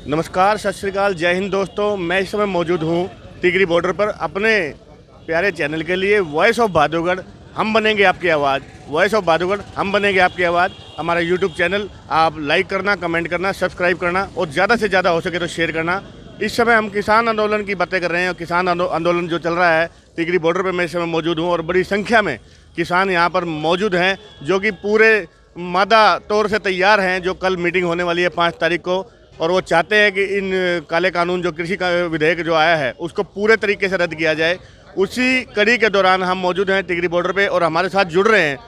नमस्कार, सत श्रीकाल, जय हिंद दोस्तों। मैं इस समय मौजूद हूँ टिकरी बॉर्डर पर अपने प्यारे चैनल के लिए वॉइस ऑफ भादोगढ़ हम बनेंगे आपकी आवाज़। वॉइस ऑफ भादोगढ़ हम बनेंगे आपकी आवाज़ हमारा यूट्यूब चैनल आप लाइक करना, कमेंट करना, सब्सक्राइब करना और ज़्यादा से ज़्यादा हो सके तो शेयर करना। इस समय हम किसान आंदोलन की बातें कर रहे हैं और किसान आंदोलन जो चल रहा है टिकरी बॉर्डर पर मैं इस समय मौजूद हूँ और बड़ी संख्या में किसान यहाँ पर मौजूद हैं जो कि पूरे मादा तौर से तैयार हैं। जो कल मीटिंग होने वाली है 5 तारीख को और वो चाहते हैं कि इन काले कानून जो कृषि का विधेयक जो आया है उसको पूरे तरीके से रद्द किया जाए। उसी कड़ी के दौरान हम मौजूद हैं टिकरी बॉर्डर पे और हमारे साथ जुड़ रहे हैं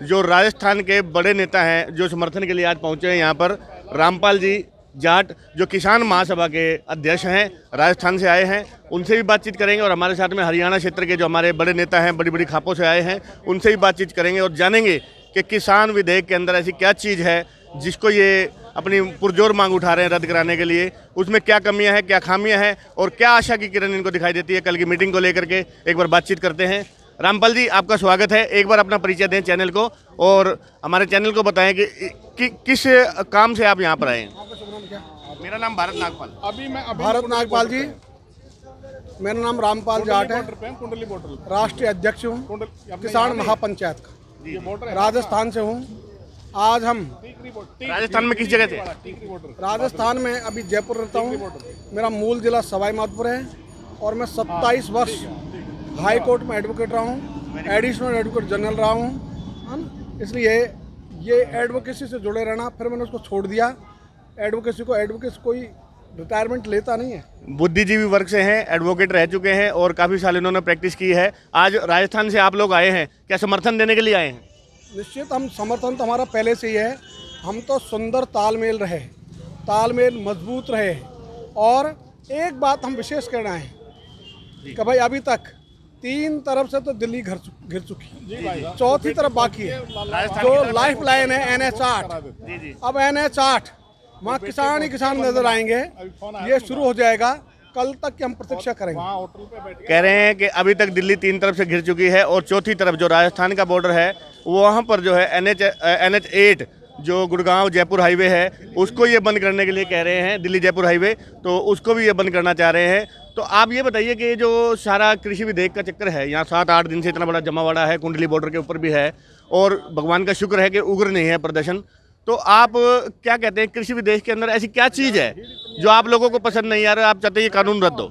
जो राजस्थान के बड़े नेता हैं जो समर्थन के लिए आज पहुंचे हैं यहाँ पर। रामपाल जी जाट जो किसान महासभा के अध्यक्ष हैं, राजस्थान से आए हैं, उनसे भी बातचीत करेंगे और हमारे साथ में हरियाणा क्षेत्र के जो हमारे बड़े नेता हैं, बड़ी बड़ी खापों से आए हैं, उनसे भी बातचीत करेंगे और जानेंगे कि किसान विधेयक के अंदर ऐसी क्या चीज़ है जिसको ये अपनी पुरजोर मांग उठा रहे हैं रद्द कराने के लिए। उसमें क्या कमियां हैं, क्या खामियां हैं और क्या आशा की किरण इनको दिखाई देती है कल की मीटिंग को लेकर के। एक बार बातचीत करते हैं। रामपाल जी, आपका स्वागत है। एक बार अपना परिचय दें चैनल को और हमारे चैनल को बताएं कि किस काम से आप यहाँ पर आए हैं। मेरा नाम भारत नागपाल। भारत नागपाल जी, मेरा नाम रामपाल जाट है, राष्ट्रीय अध्यक्ष हूँ किसान महापंचायत का, राजस्थान से हूँ। आज हम राजस्थान में किस जगह थे? राजस्थान में अभी जयपुर रहता हूँ। मेरा मूल जिला सवाई माधोपुर है और मैं 27 वर्ष हाई कोर्ट में एडवोकेट रहा हूँ, एडिशनल एडवोकेट जनरल रहा हूँ। इसलिए ये एडवोकेसी से जुड़े रहना, फिर मैंने उसको छोड़ दिया। एडवोकेसी कोई रिटायरमेंट लेता नहीं है। बुद्धिजीवी वर्ग से हैं, एडवोकेट रह चुके हैं और काफ़ी साल इन्होंने प्रैक्टिस की है। आज राजस्थान से आप लोग आए हैं, क्या समर्थन देने के लिए आए हैं? निश्चित, हम समर्थन तो हमारा पहले से ही है। हम तो सुंदर तालमेल रहे, तालमेल मजबूत रहे। और एक बात हम विशेष कहना है कि भाई अभी तक 3 तरफ से तो दिल्ली घिर चुकी, चौथी तरफ बाकी है जो लाइफ लाइन है NH8। अब NH8 वहाँ किसान ही किसान नजर आएंगे, ये शुरू हो जाएगा। कल तक की हम प्रतीक्षा करेंगे। कह रहे हैं कि अभी तक दिल्ली 3 तरफ से घिर चुकी है और चौथी तरफ जो राजस्थान का बॉर्डर है वहाँ पर जो है NH8 जो गुड़गांव जयपुर हाईवे है उसको ये बंद करने के लिए कह रहे हैं, दिल्ली जयपुर हाईवे, तो उसको भी ये बंद करना चाह रहे हैं। तो आप ये बताइए कि जो सारा कृषि विधेयक का चक्कर है, यहाँ 7-8 दिन से इतना बड़ा जमावड़ा है, कुंडली बॉर्डर के ऊपर भी है और भगवान का शुक्र है कि उग्र नहीं है प्रदर्शन। तो आप क्या कहते हैं, कृषि विधेयक के अंदर ऐसी क्या चीज़ है जो आप लोगों को पसंद नहीं आ रहा, आप चाहते हैं ये कानून रद्द हो?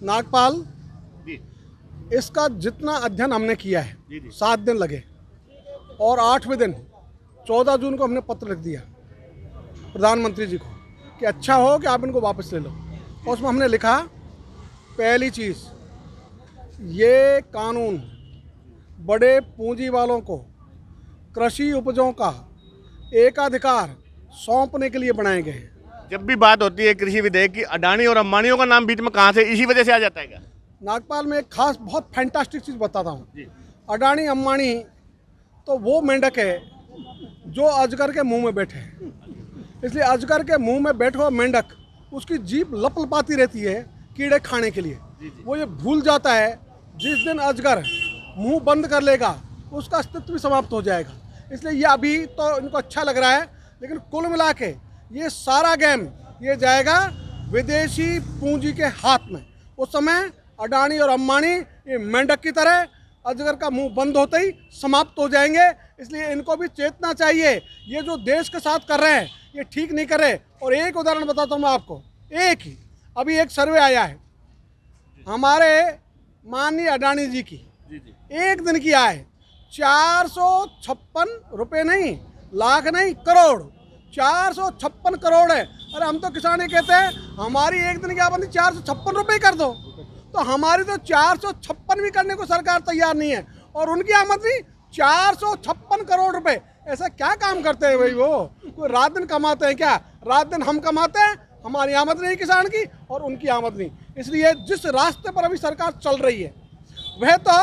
नागपाल, इसका जितना अध्ययन हमने किया है 7 दिन लगे और 8वें दिन 14 जून को हमने पत्र लिख दिया प्रधानमंत्री जी को कि अच्छा हो कि आप इनको वापस ले लो। और उसमें हमने लिखा, पहली चीज़, ये कानून बड़े पूंजी वालों को कृषि उपजों का एकाधिकार सौंपने के लिए बनाए गए हैं। जब भी बात होती है कृषि विधेयक की, अडानी और अंबानियों का नाम बीच में कहाँ से, इसी वजह से आ जाता है क्या? नागपाल में एक खास बहुत फैंटास्टिक चीज़ बताता हूँ। अडानी अंबानी तो वो मेंढक है जो अजगर के मुंह में बैठे हैं। इसलिए अजगर के मुंह में बैठा हुआ मेंढक, उसकी जीभ लपलपाती रहती है कीड़े खाने के लिए। वो ये भूल जाता है जिस दिन अजगर मुंह बंद कर लेगा उसका अस्तित्व भी समाप्त हो जाएगा। इसलिए ये अभी तो इनको अच्छा लग रहा है, लेकिन कुल मिला के ये सारा गेम ये जाएगा विदेशी पूंजी के हाथ में। उस समय अडानी और अंबानी ये मेंढक की तरह अजगर का मुंह बंद होते ही समाप्त हो जाएंगे। इसलिए इनको भी चेतना चाहिए, ये जो देश के साथ कर रहे हैं ये ठीक नहीं कर रहे। और एक उदाहरण बताता हूँ मैं आपको, एक ही अभी एक सर्वे आया है हमारे माननीय अडानी जी की, एक दिन की आय 456 रुपये नहीं, लाख नहीं, करोड़, 456 करोड़ है। अरे हम तो किसान ये कहते हैं हमारी एक दिन की आमदनी 456 रुपये कर दो, तो हमारी तो 456 भी करने को सरकार तैयार नहीं है और उनकी आमदनी 456 करोड़ रुपए। ऐसा क्या काम करते हैं भाई? वो कोई रात दिन कमाते हैं क्या? रात दिन हम कमाते हैं, हमारी आमदनी नहीं किसान की और उनकी आमदनी। इसलिए जिस रास्ते पर अभी सरकार चल रही है वह तो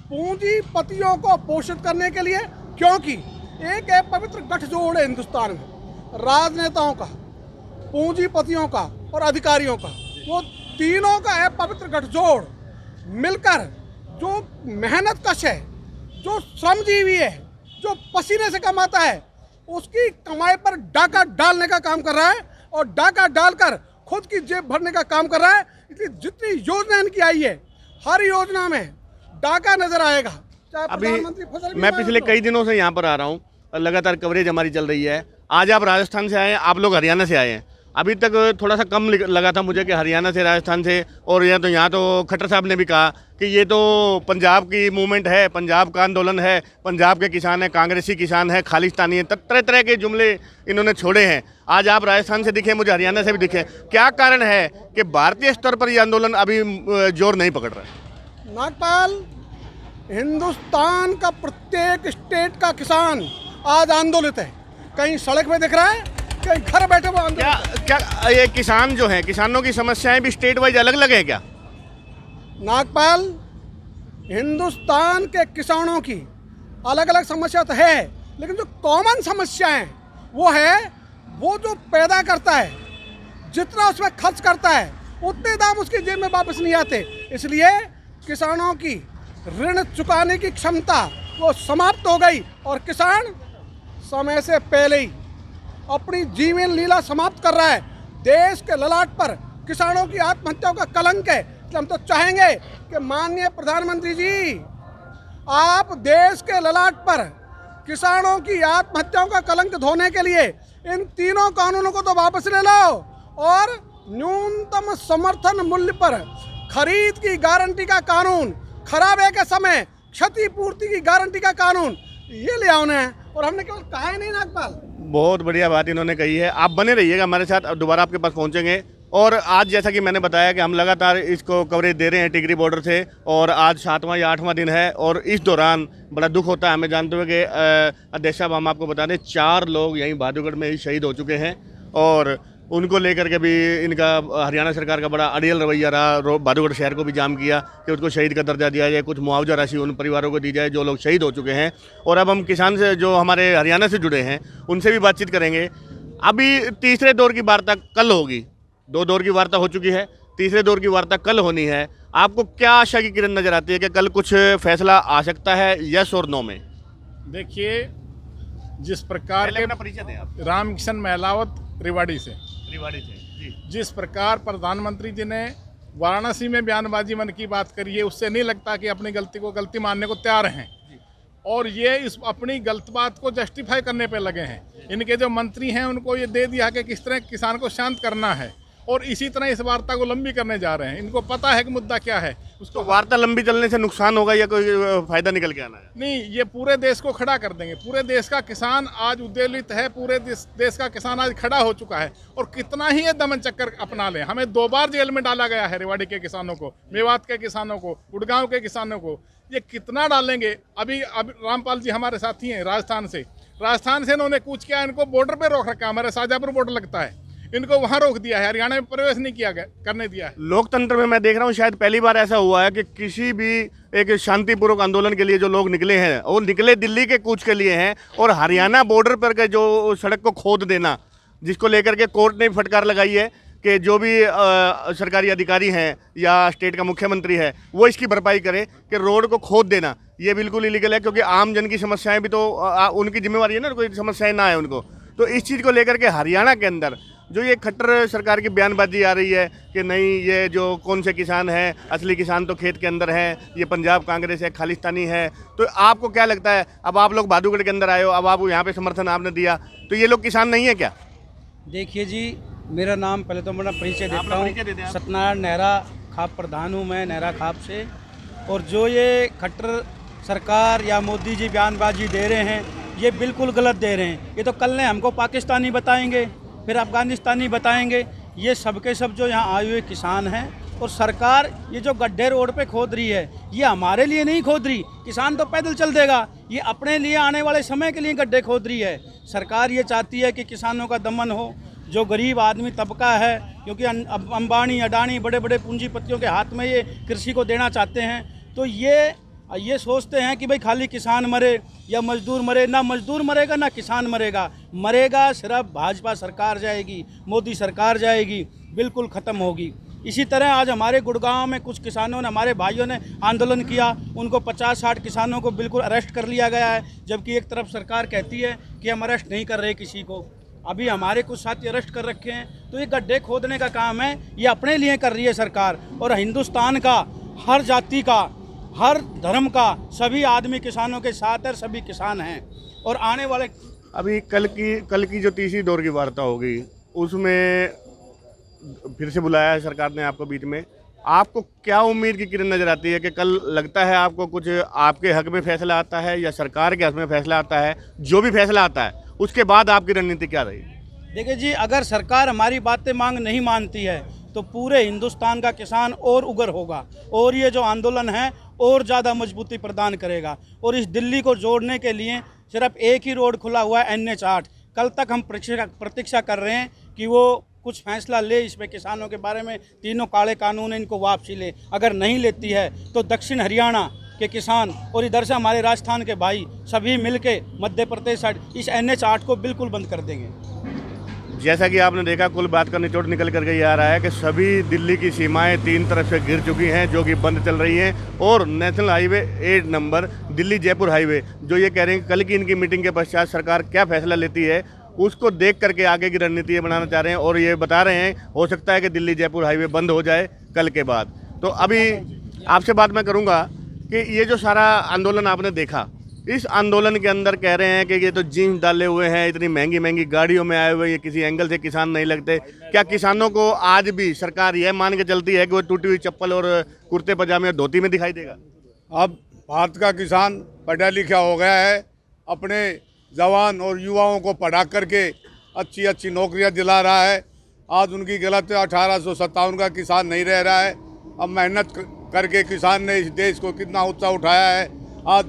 पूंजीपतियों को पोषित करने के लिए, क्योंकि एक है पवित्र गठजोड़ है हिंदुस्तान में राजनेताओं का, पूंजीपतियों का और अधिकारियों का। वो तीनों का है पवित्र गठजोड़ मिलकर जो मेहनत कश है, जो श्रमजीवी है, जो पसीने से कमाता है, उसकी कमाई पर डाका डालने का काम कर रहा है। और डाका डालकर खुद की जेब भरने का काम कर रहा है। इसलिए जितनी योजना इनकी आई है, हर योजना में डाका नजर आएगा। चाहे अभी प्रधानमंत्री फसल मैं बीमा पिछले हो। कई दिनों से यहाँ पर आ रहा हूँ, लगातार कवरेज हमारी चल रही है। आज आप राजस्थान से आए हैं, आप लोग हरियाणा से आए हैं। अभी तक थोड़ा सा कम लगा था मुझे कि हरियाणा से, राजस्थान से, और यहाँ तो खट्टर साहब ने भी कहा कि ये तो पंजाब की मूवमेंट है, पंजाब का आंदोलन है, पंजाब के किसान हैं, कांग्रेसी किसान है, खालिस्तानी है, तरह तरह के जुमले इन्होंने छोड़े हैं। आज आप राजस्थान से दिखे, मुझे हरियाणा से भी दिखे। क्या कारण है कि भारतीय स्तर पर ये आंदोलन अभी जोर नहीं पकड़ रहा है? नागपाल, हिंदुस्तान का प्रत्येक स्टेट का किसान आज आंदोलित है। कहीं सड़क पे दिख रहा है, कहीं घर बैठे वो आंदोलित। क्या ये किसान जो हैं, किसानों की समस्याएं भी स्टेट वाइज अलग अलग हैं क्या? नागपाल, हिंदुस्तान के किसानों की अलग अलग समस्या तो है, लेकिन जो कॉमन समस्याएं वो है, वो जो पैदा करता है, जितना उसमें खर्च करता है उतने दाम उसकी जेब में वापस नहीं आते। इसलिए किसानों की ऋण चुकाने की क्षमता वो समाप्त हो गई और किसान समय से पहले ही अपनी जीवन लीला समाप्त कर रहा है। देश के ललाट पर किसानों की आत्महत्याओं का कलंक है। इसलिए हम तो चाहेंगे कि माननीय प्रधानमंत्री जी, आप देश के ललाट पर किसानों की आत्महत्याओं का कलंक धोने के लिए इन तीनों कानूनों को तो वापस ले लो और न्यूनतम समर्थन मूल्य पर खरीद की गारंटी का कानून, खराबे के समय क्षतिपूर्ति की गारंटी का कानून, ये ले आना है। और हमने केवल कहा ही नहीं नागपाल। बहुत बढ़िया बात इन्होंने कही है। आप बने रहिएगा हमारे साथ, अब दोबारा आपके पास पहुंचेंगे। और आज जैसा कि मैंने बताया कि हम लगातार इसको कवरेज दे रहे हैं टिकरी बॉर्डर से, और आज 7वां या 8वां दिन है। और इस दौरान बड़ा दुख होता है हमें जानते हुए कि अध्यक्ष साहब, हम आपको बता दें 4 लोग यहीं बहादुरगढ़ में ही शहीद हो चुके हैं, और उनको लेकर के भी इनका हरियाणा सरकार का बड़ा अड़ियल रवैया रहा। बहादुरगढ़ शहर को भी जाम किया कि उसको शहीद का दर्जा दिया जाए, कुछ मुआवजा राशि उन परिवारों को दी जाए जो लोग शहीद हो चुके हैं। और अब हम किसान से, जो हमारे हरियाणा से जुड़े हैं, उनसे भी बातचीत करेंगे। अभी तीसरे दौर की वार्ता कल होगी। 2 दौर की वार्ता हो चुकी है, तीसरे दौर की वार्ता कल होनी है। आपको क्या आशा की किरण नजर आती है कि कल कुछ फैसला आ सकता है, यस और नो में? देखिए, जिस प्रकार के परिचय दें आप। रामकिशन महलावत रेवाड़ी से, जी। जिस प्रकार प्रधानमंत्री जी ने वाराणसी में बयानबाजी मन की बात करी है, उससे नहीं लगता कि अपनी गलती को गलती मानने को तैयार हैं। और ये इस अपनी गलत बात को जस्टिफाई करने पे लगे हैं। इनके जो मंत्री हैं उनको ये दे दिया कि किस तरह किसान को शांत करना है, और इसी तरह इस वार्ता को लंबी करने जा रहे हैं। इनको पता है कि मुद्दा क्या है। उसको वार्ता लंबी चलने से नुकसान होगा या कोई फायदा निकल के आना है? नहीं, ये पूरे देश को खड़ा कर देंगे। पूरे देश का किसान आज उद्वेलित है, पूरे देश का किसान आज खड़ा हो चुका है। और कितना ही ये दमन चक्कर अपना लें, हमें 2 बार जेल में डाला गया है, रेवाड़ी के किसानों को, मेवात के किसानों को, गुड़गांव के किसानों को। ये कितना डालेंगे? अभी रामपाल जी हमारे साथी हैं राजस्थान से इन्होंने कूच किया, इनको बॉर्डर पे रोक रखा है। हमारे शाहजहाँपुर बॉर्डर लगता है, इनको वहां रोक दिया है, हरियाणा में प्रवेश नहीं किया गया, करने दिया है। लोकतंत्र में मैं देख रहा हूँ शायद पहली बार ऐसा हुआ है कि किसी भी एक शांतिपूर्वक आंदोलन के लिए जो लोग निकले हैं, वो निकले दिल्ली के कूच के लिए हैं। और हरियाणा बॉर्डर पर के जो सड़क को खोद देना, जिसको लेकर के कोर्ट ने फटकार लगाई है कि जो भी सरकारी अधिकारी हैं या स्टेट का मुख्यमंत्री है, वो इसकी भरपाई करे कि रोड को खोद देना ये बिल्कुल इलीगल है। क्योंकि आम जन की समस्याएं भी तो उनकी जिम्मेवारी है ना, कोई समस्याएं ना आए उनको। तो इस चीज़ को लेकर के हरियाणा के अंदर जो ये खट्टर सरकार की बयानबाजी आ रही है कि नहीं, ये जो कौन से किसान हैं, असली किसान तो खेत के अंदर हैं, ये पंजाब कांग्रेस है, खालिस्तानी है। तो आपको क्या लगता है, अब आप लोग बहादुरगढ़ के अंदर आए हो, अब आप यहाँ पे समर्थन आपने दिया, तो ये लोग किसान नहीं है क्या? देखिए जी, मेरा नाम, पहले तो मेरा परिचय देता परिचय दे दें हूँ। आप। सत्यनारायण नेहरा खाप प्रधान हूँ मैं, नेहरा खाप से। और जो ये खट्टर सरकार या मोदी जी बयानबाजी दे रहे हैं, ये बिल्कुल गलत दे रहे हैं। ये तो कल ने हमको पाकिस्तानी बताएंगे, फिर अफगानिस्तानी बताएंगे। ये सब के सब जो यहाँ आए हुए किसान हैं, और सरकार ये जो गड्ढे रोड पे खोद रही है, ये हमारे लिए नहीं खोद रही। किसान तो पैदल चल देगा, ये अपने लिए आने वाले समय के लिए गड्ढे खोद रही है। सरकार ये चाहती है कि किसानों का दमन हो, जो गरीब आदमी तबका है, क्योंकि अंबानी अडानी बड़े बड़े पूंजीपतियों के हाथ में ये कृषि को देना चाहते हैं। तो ये सोचते हैं कि भाई खाली किसान मरे या मजदूर मरे। ना मजदूर मरेगा ना किसान मरेगा सिर्फ भाजपा सरकार जाएगी, मोदी सरकार जाएगी, बिल्कुल ख़त्म होगी। इसी तरह आज हमारे गुड़गांव में कुछ किसानों ने, हमारे भाइयों ने आंदोलन किया, उनको 50-60 किसानों को बिल्कुल अरेस्ट कर लिया गया है। जबकि एक तरफ सरकार कहती है कि हम अरेस्ट नहीं कर रहे किसी को। अभी हमारे कुछ साथी अरेस्ट कर रखे हैं। तो ये गड्ढे खोदने का काम है, ये अपने लिए कर रही है सरकार। और हिंदुस्तान का हर जाति का, हर धर्म का, सभी आदमी किसानों के साथ है, सभी किसान हैं। और आने वाले अभी कल की जो तीसरी दौर की वार्ता होगी उसमें फिर से बुलाया है सरकार ने आपको बीच में। आपको क्या उम्मीद की किरण नजर आती है कि कल लगता है आपको कुछ आपके हक में फैसला आता है या सरकार के हक में फैसला आता है? जो भी फैसला आता है उसके बाद आपकी रणनीति क्या रहेगी? देखिए जी, अगर सरकार हमारी बातें मांग नहीं मानती है तो पूरे हिंदुस्तान का किसान और उग्र होगा और ये जो आंदोलन है और ज़्यादा मजबूती प्रदान करेगा। और इस दिल्ली को जोड़ने के लिए सिर्फ एक ही रोड खुला हुआ है, NH8। कल तक हम प्रतीक्षा कर रहे हैं कि वो कुछ फैसला ले इस पे, किसानों के बारे में। तीनों काले कानून इनको वापसी ले। अगर नहीं लेती है तो दक्षिण हरियाणा के किसान और इधर से हमारे राजस्थान के भाई सभी मिलके मध्य प्रदेश साइड इस NH8 को बिल्कुल बंद कर देंगे। जैसा कि आपने देखा, कुल बात का निचोड़ निकल करके ये आ रहा है कि सभी दिल्ली की सीमाएं 3 तरफ से गिर चुकी हैं जो कि बंद चल रही हैं। और national highway 8 number Delhi Jaipur highway, जो ये कह रहे हैं कल की इनकी मीटिंग के पश्चात सरकार क्या फैसला लेती है उसको देख करके आगे की रणनीति ये बनाना चाह रहे हैं। और ये बता रहे हैं हो सकता है कि दिल्ली जयपुर हाईवे बंद हो जाए कल के बाद। तो अभी आपसे बात मैं करूँगा कि ये जो सारा आंदोलन आपने देखा, इस आंदोलन के अंदर कह रहे हैं कि ये तो जीन्स डाले हुए हैं, इतनी महंगी महंगी गाड़ियों में आए हुए, ये किसी एंगल से किसान नहीं लगते। क्या किसानों को आज भी सरकार यह मान के चलती है कि वो टूटी हुई चप्पल और कुर्ते पजामे और धोती में दिखाई देगा? अब भारत का किसान पढ़ा लिखा हो गया है, अपने जवान और युवाओं को पढ़ा करके अच्छी अच्छी नौकरियां दिला रहा है। आज उनकी गलत 1857 का किसान नहीं रह रहा है। अब मेहनत करके किसान ने इस देश को कितना ऊंचा उठाया है। आज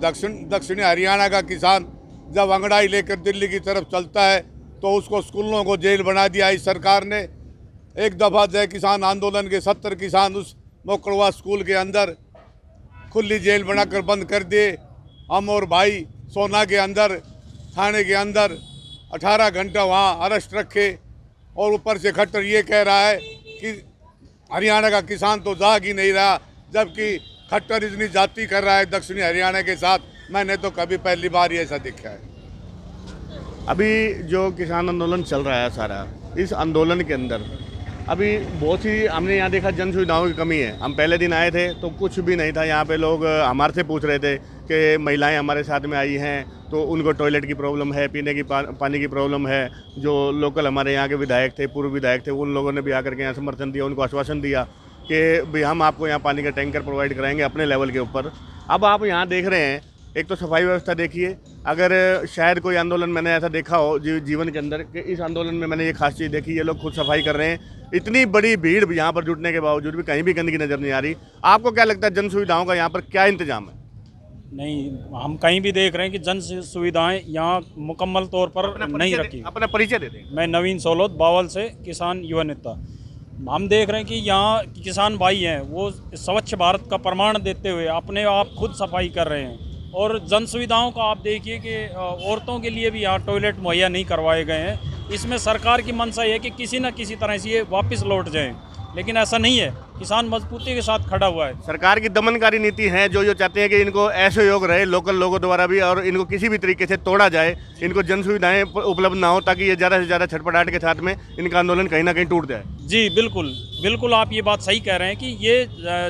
दक्षिणी हरियाणा का किसान जब अंगड़ाई लेकर दिल्ली की तरफ चलता है तो उसको स्कूलों को जेल बना दिया इस सरकार ने। एक दफ़ा जय किसान आंदोलन के 70 किसान उस मोकड़वा स्कूल के अंदर खुली जेल बनाकर बंद कर दिए। हम और भाई सोना के अंदर, थाने के अंदर 18 घंटा वहाँ अरेस्ट रखे। और ऊपर से खट्टर ये कह रहा है कि हरियाणा का किसान तो जाग ही नहीं रहा, जबकि खट्टर इतनी जाति कर रहा है दक्षिणी हरियाणा के साथ। मैंने तो कभी पहली बार ही ऐसा देखा है। अभी जो किसान आंदोलन चल रहा है सारा, इस आंदोलन के अंदर अभी बहुत सी हमने यहाँ देखा जन सुविधाओं की कमी है। हम पहले दिन आए थे तो कुछ भी नहीं था यहाँ पे। लोग हमारे से पूछ रहे थे कि महिलाएं हमारे साथ में आई हैं तो उनको टॉयलेट की प्रॉब्लम है, पीने की पानी की प्रॉब्लम है। जो लोकल हमारे यहाँ के विधायक थे, पूर्व विधायक थे, उन लोगों ने भी आकर के यहाँ समर्थन दिया, उनको आश्वासन दिया कि भाई हम आपको यहाँ पानी का टैंकर प्रोवाइड कराएंगे अपने लेवल के ऊपर। अब आप यहाँ देख रहे हैं, एक तो सफाई व्यवस्था देखिए। अगर शायद कोई आंदोलन मैंने ऐसा देखा हो जीवन के अंदर कि इस आंदोलन में मैंने ये खास चीज़ देखी, ये लोग खुद सफाई कर रहे हैं। इतनी बड़ी भीड़ यहाँ पर जुटने के बावजूद भी कहीं भी गंदगी नज़र नहीं आ रही। आपको क्या लगता है जन सुविधाओं का यहाँ पर क्या इंतजाम है? नहीं, हम कहीं भी देख रहे हैं कि जन सुविधाएं यहाँ मुकम्मल तौर पर नहीं रखी। अपना परिचय दे दें। मैं नवीन सोलोत, बावल से किसान युवा नेता। हम देख रहे हैं कि यहाँ किसान भाई हैं वो स्वच्छ भारत का प्रमाण देते हुए अपने आप खुद सफाई कर रहे हैं। और जन सुविधाओं का आप देखिए कि औरतों के लिए भी यहाँ टॉयलेट मुहैया नहीं करवाए गए हैं। इसमें सरकार की मंशा है कि किसी न किसी तरह से ये वापस लौट जाएं, लेकिन ऐसा नहीं है। किसान मजबूती के साथ खड़ा हुआ है। सरकार की दमनकारी नीति है जो चाहते हैं कि इनको ऐसे योग रहे लोकल लोगों द्वारा भी और इनको किसी भी तरीके से तोड़ा जाए, इनको जन सुविधाएं उपलब्ध ना हो ताकि ये ज़्यादा से ज़्यादा छटपटाहट के साथ में इनका आंदोलन कहीं ना कहीं टूट जाए। जी बिल्कुल बिल्कुल, आप ये बात सही कह रहे हैं कि ये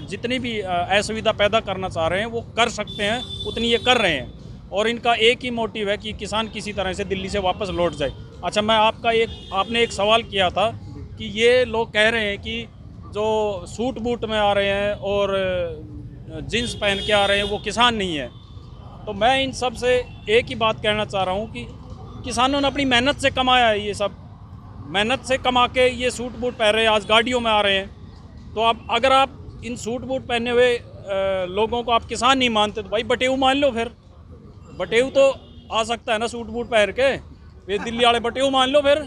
जितनी भी असुविधा पैदा करना चाह रहे हैं वो कर सकते हैं, उतनी ये कर रहे हैं। और इनका एक ही मोटिव है कि किसान किसी तरह से दिल्ली से वापस लौट जाए। अच्छा, मैं आपने एक सवाल किया था कि ये लोग कह रहे हैं कि जो सूट बूट में आ रहे हैं और जींस पहन के आ रहे हैं वो किसान नहीं है। तो मैं इन सब से एक ही बात कहना चाह रहा हूँ कि किसानों ने अपनी मेहनत से कमाया है, ये सब मेहनत से कमा के ये सूट बूट पहन रहे हैं, आज गाड़ियों में आ रहे हैं। तो अब अगर आप इन सूट बूट पहने हुए लोगों को आप किसान नहीं मानते तो भाई बटेऊ मान लो। फिर बटेऊ तो आ सकता है ना सूट बूट पहन के, वे दिल्ली वाले बटेऊ मान लो। फिर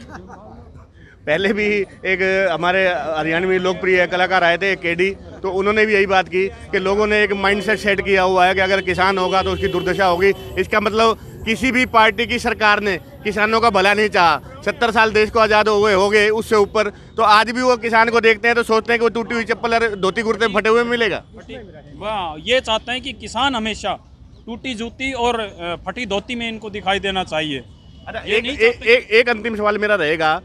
पहले भी एक हमारे हरियाणा में लोकप्रिय कलाकार आए थे केडी, तो उन्होंने भी यही बात की कि लोगों ने एक माइंडसेट सेट किया हुआ है कि अगर किसान होगा तो उसकी दुर्दशा होगी। इसका मतलब किसी भी पार्टी की सरकार ने किसानों का भला नहीं चाहा। 70 साल देश को आज़ाद हुए हो गए, उससे ऊपर तो आज भी वो किसान को देखते हैं तो सोचते हैं कि वो टूटी हुई चप्पल और धोती कुर्ते फटे हुए मिलेगा। वाह, ये चाहते हैं कि किसान हमेशा टूटी जूती और फटी धोती में इनको दिखाई देना चाहिए। अच्छा, ये नहीं चाहते। एक अंतिम सवाल मेरा रहेगा।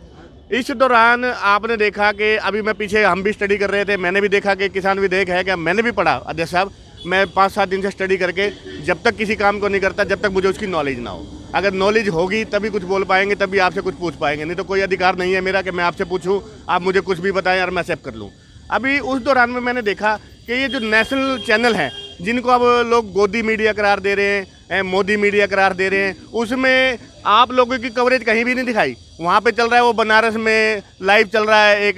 इस दौरान आपने देखा कि अभी मैं पीछे हम भी स्टडी कर रहे थे, मैंने भी देखा कि किसान विधेयक है, क्या मैंने भी पढ़ा अध्यक्ष साहब। मैं 5-7 दिन से स्टडी करके जब तक किसी काम को नहीं करता जब तक मुझे उसकी नॉलेज ना हो। अगर नॉलेज होगी तभी कुछ बोल पाएंगे, तभी आपसे कुछ पूछ पाएंगे, नहीं तो कोई अधिकार नहीं है मेरा कि मैं आपसे पूछूं, आप मुझे कुछ भी बताएं और मैं एक्सेप्ट कर लूं। अभी उस दौरान में मैंने देखा कि ये जो नेशनल चैनल हैं जिनको अब लोग गोदी मीडिया करार दे रहे हैं, मोदी मीडिया करार दे रहे हैं, उसमें आप लोगों की कवरेज कहीं भी नहीं दिखाई। वहाँ पे चल रहा है वो बनारस में लाइव चल रहा है, एक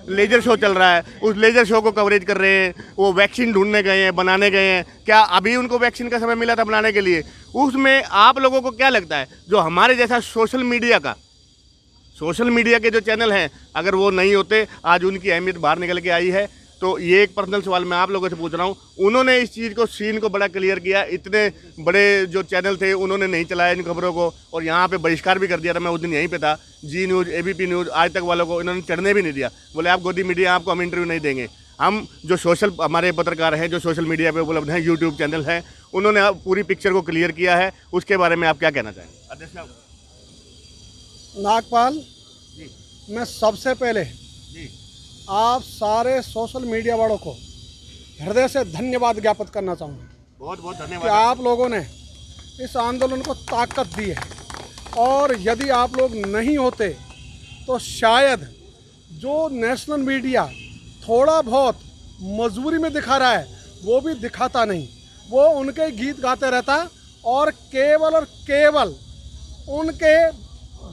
लेजर शो चल रहा है, उस लेजर शो को कवरेज कर रहे हैं। वो वैक्सीन ढूंढने गए हैं, बनाने गए हैं, क्या अभी उनको वैक्सीन का समय मिला था बनाने के लिए? उसमें आप लोगों को क्या लगता है जो हमारे जैसा सोशल मीडिया के जो चैनल हैं, अगर वो नहीं होते आज उनकी अहमियत बाहर निकल के आई है? तो ये एक पर्सनल सवाल मैं आप लोगों से पूछ रहा हूँ। उन्होंने इस चीज़ को सीन को बड़ा क्लियर किया, इतने बड़े जो चैनल थे उन्होंने नहीं चलाया इन खबरों को, और यहाँ पे बहिष्कार भी कर दिया था। मैं उस दिन यहीं पे था, जी न्यूज़, ABP न्यूज़, आज तक वालों को इन्होंने चढ़ने भी नहीं दिया। बोले आप गोदी मीडिया, आपको हम इंटरव्यू नहीं देंगे। हम जो सोशल हमारे पत्रकार हैं जो सोशल मीडिया पे उपलब्ध हैं, यूट्यूब चैनल हैं, उन्होंने पूरी पिक्चर को क्लियर किया है। उसके बारे में आप क्या कहना चाहेंगे अध्यक्ष साहब? नागपाल, मैं सबसे पहले आप सारे सोशल मीडिया वालों को हृदय से धन्यवाद ज्ञापित करना चाहूँगा। बहुत बहुत कि धन्यवाद। आप लोगों ने इस आंदोलन को ताकत दी है, और यदि आप लोग नहीं होते तो शायद जो नेशनल मीडिया थोड़ा बहुत मजबूरी में दिखा रहा है वो भी दिखाता नहीं, वो उनके गीत गाते रहता और केवल उनके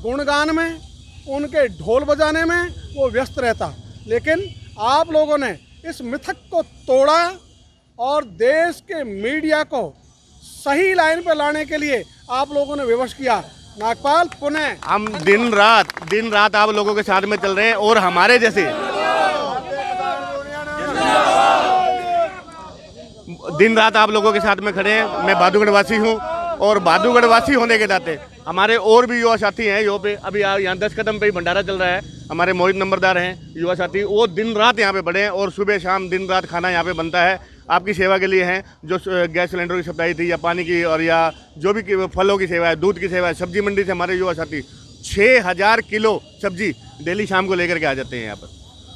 गुणगान में, उनके ढोल बजाने में वो व्यस्त रहता। लेकिन आप लोगों ने इस मिथक को तोड़ा और देश के मीडिया को सही लाइन पर लाने के लिए आप लोगों ने विवश किया। नागपाल, पुनः हम दिन रात आप लोगों के साथ में चल रहे हैं, और हमारे जैसे दिन रात आप लोगों के साथ में खड़े हैं। मैं भादुगढ़ वासी हूँ, और भादुगढ़ वासी होने के नाते हमारे और भी युवा साथी हैं यहाँ पे। अभी यहाँ 10 कदम पे ही भंडारा चल रहा है, हमारे मोहित नंबरदार हैं युवा साथी, वो दिन रात यहाँ पे बड़े हैं, और सुबह शाम दिन रात खाना यहाँ पे बनता है आपकी सेवा के लिए हैं। जो गैस सिलेंडर की सप्लाई थी, या पानी की, और या जो भी फलों की सेवा है, दूध की सेवा है, सब्जी मंडी से हमारे युवा साथी 6000 किलो सब्जी डेली शाम को लेकर के आ जाते हैं यहाँ पर।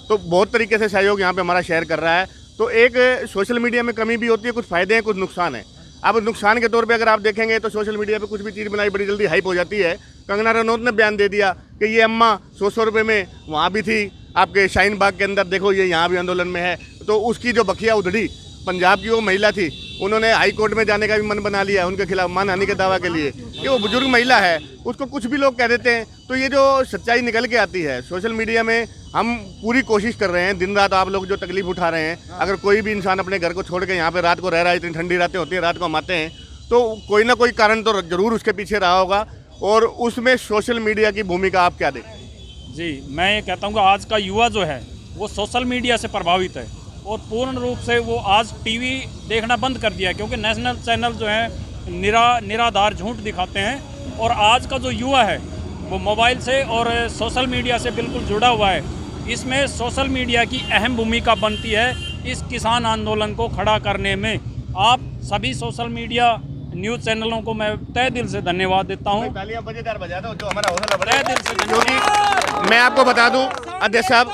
तो बहुत तरीके से सहयोग यहाँ पे हमारा शहर कर रहा है। तो एक सोशल मीडिया में कमी भी होती है, कुछ फ़ायदे हैं, कुछ नुकसान है। अब नुकसान के तौर पे अगर आप देखेंगे तो सोशल मीडिया पे कुछ भी चीज़ बनाई बड़ी जल्दी हाइप हो जाती है। कंगना रनौत ने बयान दे दिया कि ये अम्मा 100 रुपये में वहाँ भी थी, आपके शाहीन बाग के अंदर देखो, ये यहाँ भी आंदोलन में है। तो उसकी जो बखिया उधड़ी पंजाब की वो महिला थी, उन्होंने हाई कोर्ट में जाने का भी मन बना लिया उनके खिलाफ मानहानि के दावा के लिए कि वो बुजुर्ग महिला है, उसको कुछ भी लोग कह देते हैं। तो ये जो सच्चाई निकल के आती है सोशल मीडिया में, हम पूरी कोशिश कर रहे हैं दिन रात। आप लोग जो तकलीफ उठा रहे हैं, अगर कोई भी इंसान अपने घर को छोड़ के यहाँ पे रात को रह रहा है, इतनी ठंडी रातें होती है, रात को हम आते हैं, तो कोई ना कोई कारण तो जरूर उसके पीछे रहा होगा, और उसमें सोशल मीडिया की भूमिका आप क्या देखें? जी, मैं ये कहता हूँ कि आज का युवा जो है वो सोशल मीडिया से प्रभावित है, और पूर्ण रूप से वो आज टीवी देखना बंद कर दिया है, क्योंकि नेशनल चैनल जो है निराधार झूठ दिखाते हैं। और आज का जो युवा है वो मोबाइल से और सोशल मीडिया से बिल्कुल जुड़ा हुआ है। इसमें सोशल मीडिया की अहम भूमिका बनती है इस किसान आंदोलन को खड़ा करने में। आप सभी सोशल मीडिया न्यूज़ चैनलों को मैं तहे दिल से धन्यवाद देता हूँ। मजेदार बजा दो जो हमारा हौसला बढ़े। तहे दिल से क्योंकि मैं आपको बता दूं अध्यक्ष साहब,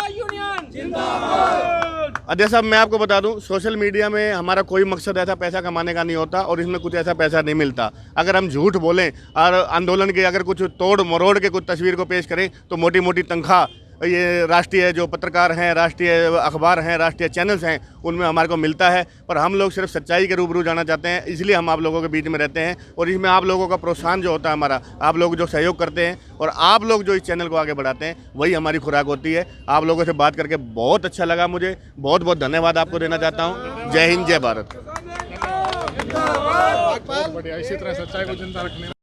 मैं आपको बता दूं, सोशल मीडिया में हमारा कोई मकसद ऐसा पैसा कमाने का नहीं होता, और इसमें कुछ ऐसा पैसा नहीं मिलता। अगर हम झूठ बोलें और आंदोलन के अगर कुछ तोड़ मरोड़ के कुछ तस्वीर को पेश करें, तो मोटी मोटी तनख्वाह ये राष्ट्रीय जो पत्रकार हैं, राष्ट्रीय अखबार हैं, राष्ट्रीय चैनल्स हैं, उनमें हमारे को मिलता है। पर हम लोग सिर्फ सच्चाई के रूबरू जाना चाहते हैं, इसलिए हम आप लोगों के बीच में रहते हैं। और इसमें आप लोगों का प्रोत्साहन जो होता है हमारा, आप लोग जो सहयोग करते हैं और आप लोग जो इस चैनल को आगे बढ़ाते हैं, वही हमारी खुराक होती है। आप लोगों से बात करके बहुत अच्छा लगा, मुझे बहुत बहुत धन्यवाद आपको देना चाहता हूँ। जय हिंद, जय भारत। बढ़िया, इसी तरह सच्चाई को जिंदा रखने